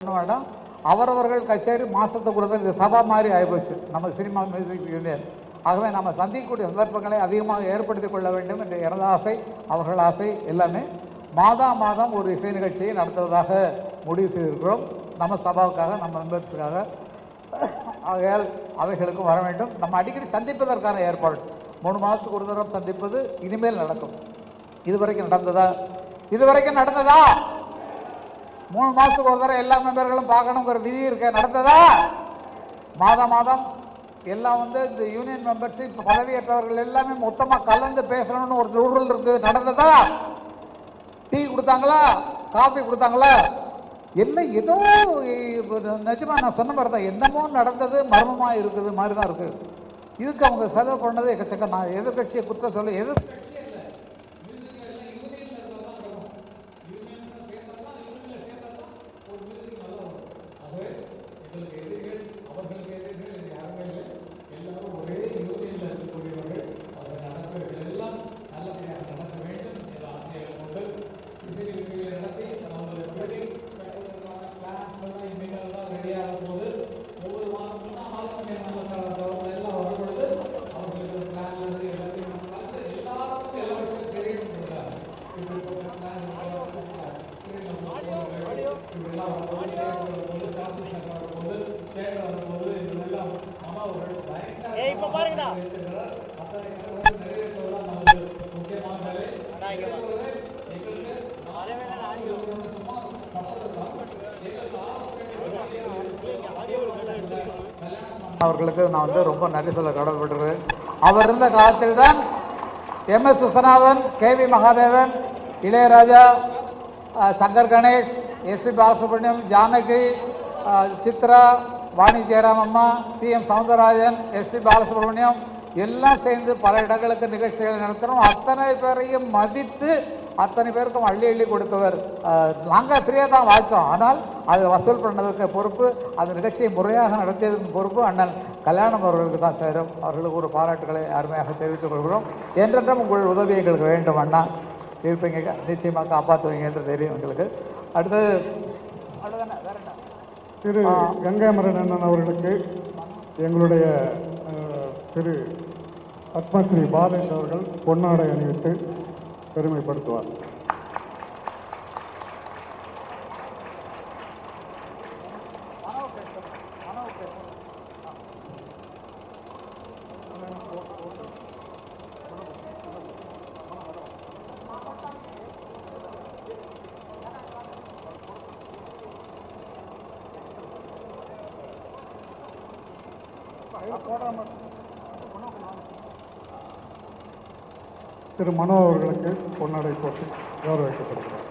ஒன்றும் வேண்டாம். அவரவர்கள் கச்சேரி மாதத்துக்கு ஒரு இந்த சபா மாதிரி ஆகிப்போச்சு நம்ம சினிமா மியூசிக் யூனியன். ஆகவே நம்ம சந்திக்கக்கூடிய சந்தர்ப்பங்களை அதிகமாக ஏற்படுத்தி கொள்ள வேண்டும் என்ற எனது ஆசை, அவர்கள் ஆசை எல்லாமே. மாதம் ஒரு இசை நிகழ்ச்சியை நடத்துவதாக முடிவு செய்திருக்கிறோம், நம்ம சபாவுக்காக, நம்ம மெம்பர்ஸுக்காக. ஆகையால் அவைகளுக்கும் வர வேண்டும். நம்ம அடிக்கடி சந்திப்பதற்கான ஏற்பாடு 3 மாதத்துக்கு ஒரு தடவை சந்திப்பது இனிமேல் நடக்கும். இதுவரைக்கும் நடந்ததா? 3 மாதத்துக்கு ஒரு தடவை எல்லா மெம்பர்களும் பார்க்கணுங்கிற விதி இருக்க, நடந்ததா? மாதம் எல்லாம் இந்த யூனியன் மெம்பர்ஷிப் பதவியேற்றவர்கள் எல்லாமே மொத்தமாக கலந்து பேசணும்னு ஒரு ரூல் இருக்கு, நடந்ததா? டீ கொடுத்தாங்களா? காஃபி கொடுத்தாங்களா? என்ன ஏதோ நிஜமா நான் சொன்ன மாதிரி தான், என்னமோ நடந்தது மர்மமாக இருக்குது மாதிரி தான் இருக்குது. இதுக்கு அவங்க செலவு பண்ணது எக்கச்சக்கம். நான் எதிர்கட்சியை குற்றம் சொல்ல, எதிர்கட்சியே இல்லை, அவர்களுக்கு நான் ரொம்ப நன்றி சொல்ல கடமைப்பட்டிருக்கிறேன். அவர் இருந்த காலத்தில் தான் MS Viswanathan, KV Mahadevan, Ilaiyaraaja, Shankar Ganesh, SP Balasubramaniam, Janaki, Chitra, Vani Jayaram அம்மா, PM சவுந்தரராஜன், SP பாலசுப்ரமணியம் எல்லாம் சேர்ந்து பல இடங்களுக்கு நிகழ்ச்சிகளை நடத்தணும். அத்தனை பேரையும் மதித்து அத்தனை பேருக்கும் அள்ளி கொடுத்தவர். நாங்கள் ஃப்ரீயாக தான் வாய்ச்சோம், ஆனால் அதை வசூல் பண்ணதற்கு பொறுப்பு, அந்த நிகழ்ச்சியை முறையாக நடத்தியதற்கு பொறுப்பு அண்ணன் கல்யாணம் அவர்களுக்கு தான் சேரும். அவர்களுக்கு ஒரு பாராட்டுகளை அருமையாக தெரிவித்துக் கொள்கிறோம். என்றென்றும் உங்கள் உதவி எங்களுக்கு வேண்டும் அண்ணா, இருப்பீங்க, நிச்சயமாக காப்பாற்றுவீங்க என்று தெரியும் எங்களுக்கு. அடுத்தது திரு கங்காமரன் அண்ணன் அவர்களுக்கு எங்களுடைய திரு பத்மஸ்ரீ பாலேஷ் அவர்கள் பொன்னாடை அணிவித்து பெருமைப்படுத்துவார். திரு மனோ அவர்களுக்கு பொன்னாடை போட்டு கௌரவிக்கப்படுகிறார்.